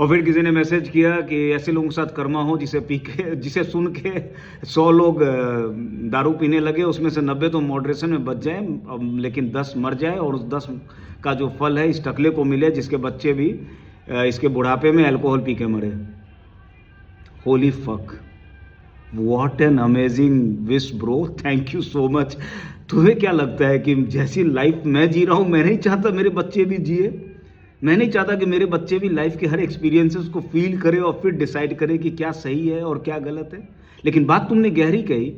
और फिर किसी ने मैसेज किया कि ऐसे लोगों के साथ कर्मा हो जिसे सुन के 100 लोग दारू पीने लगे, उसमें से 90 तो मॉडरेशन में बच जाए, लेकिन 10 मर जाए और उस 10 का जो फल है इस टकले को मिले जिसके बच्चे भी इसके बुढ़ापे में अल्कोहल पी के मरे। Holi fuck, what an amazing wish bro, thank you so much. तुम्हें क्या लगता है कि जैसी लाइफ मैं जी रहा हूं, मैं नहीं चाहता मेरे बच्चे भी जिए? मैं नहीं चाहता कि मेरे बच्चे भी लाइफ के हर एक्सपीरियंसेस को फील करे और फिर डिसाइड करे कि क्या सही है और क्या गलत है? लेकिन बात तुमने गहरी कही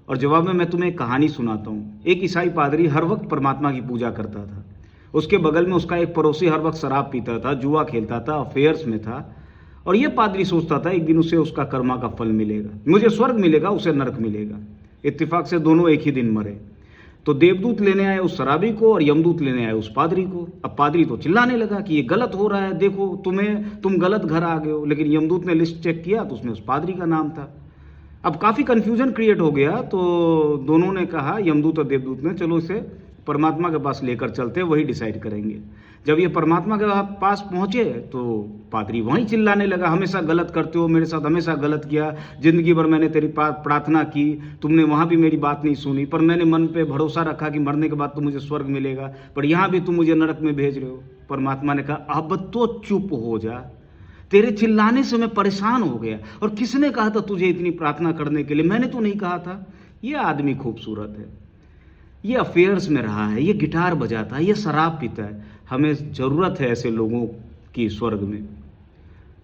और जवाब में मैं तुम्हें एक कहानी सुनाता हूँ। एक ईसाई पादरी हर वक्त परमात्मा की पूजा करता था। उसके बगल में उसका एक पड़ोसी हर वक्त शराब पीता था, जुआ खेलता था, अफेयर्स में था, और यह पादरी सोचता था एक दिन उसे उसका कर्मा का फल मिलेगा, मुझे स्वर्ग मिलेगा, उसे नरक मिलेगा। इत्तेफाक से दोनों एक ही दिन मरे। तो देवदूत लेने आए उस शराबी को और यमदूत लेने आए उस पादरी को। अब पादरी तो चिल्लाने लगा कि ये गलत हो रहा है, देखो तुम गलत घर आ गए हो। लेकिन यमदूत ने लिस्ट चेक किया तो उसमें उस पादरी का नाम था। अब काफी कंफ्यूजन क्रिएट हो गया, तो दोनों ने कहा, यमदूत और देवदूत ने, चलो इसे परमात्मा के पास लेकर चलते, वही डिसाइड करेंगे। जब ये परमात्मा के पास पहुंचे तो पादरी वहीं चिल्लाने लगा, हमेशा गलत करते हो, मेरे साथ हमेशा गलत किया, जिंदगी भर मैंने तेरी प्रार्थना की, तुमने वहां भी मेरी बात नहीं सुनी, पर मैंने मन पे भरोसा रखा कि मरने के बाद तो मुझे स्वर्ग मिलेगा, पर यहां भी तुम मुझे नरक में भेज रहे हो। परमात्मा ने कहा, अब तो चुप हो जा, तेरे चिल्लाने से मैं परेशान हो गया। और किसने कहा था तुझे इतनी प्रार्थना करने के लिए? मैंने तो नहीं कहा था। यह आदमी खूबसूरत है, ये अफेयर्स में रहा है, ये गिटार बजाता है, ये शराब पीता है, हमें जरूरत है ऐसे लोगों की स्वर्ग में।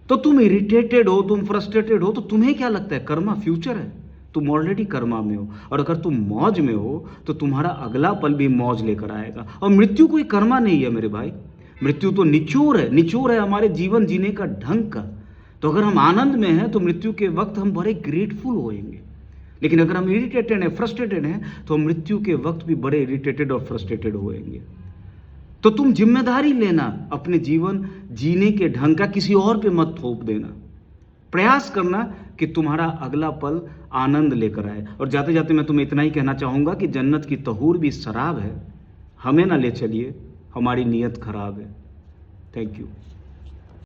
तो तुम इरिटेटेड हो, तुम फ्रस्ट्रेटेड हो, तो तुम्हें क्या लगता है कर्मा फ्यूचर है? तुम ऑलरेडी कर्मा में हो, और अगर तुम मौज में हो तो तुम्हारा अगला पल भी मौज लेकर आएगा। और मृत्यु कोई कर्मा नहीं है मेरे भाई, मृत्यु तो निचोड़ है हमारे जीवन जीने का ढंग का। तो अगर हम आनंद में हैं तो मृत्यु के वक्त हम बड़े ग्रेटफुल होएंगे, लेकिन अगर हम इरिटेटेड हैं, फ्रस्ट्रेटेड हैं, तो मृत्यु के वक्त भी बड़े इरिटेटेड और फ्रस्ट्रेटेड होएंगे। तो तुम जिम्मेदारी लेना अपने जीवन जीने के ढंग का, किसी और पे मत थोप देना। प्रयास करना कि तुम्हारा अगला पल आनंद लेकर आए। और जाते जाते मैं तुम्हें इतना ही कहना चाहूंगा कि जन्नत की तहूर भी शराब है, हमें ना ले चलिए, हमारी नीयत खराब है। Thank you.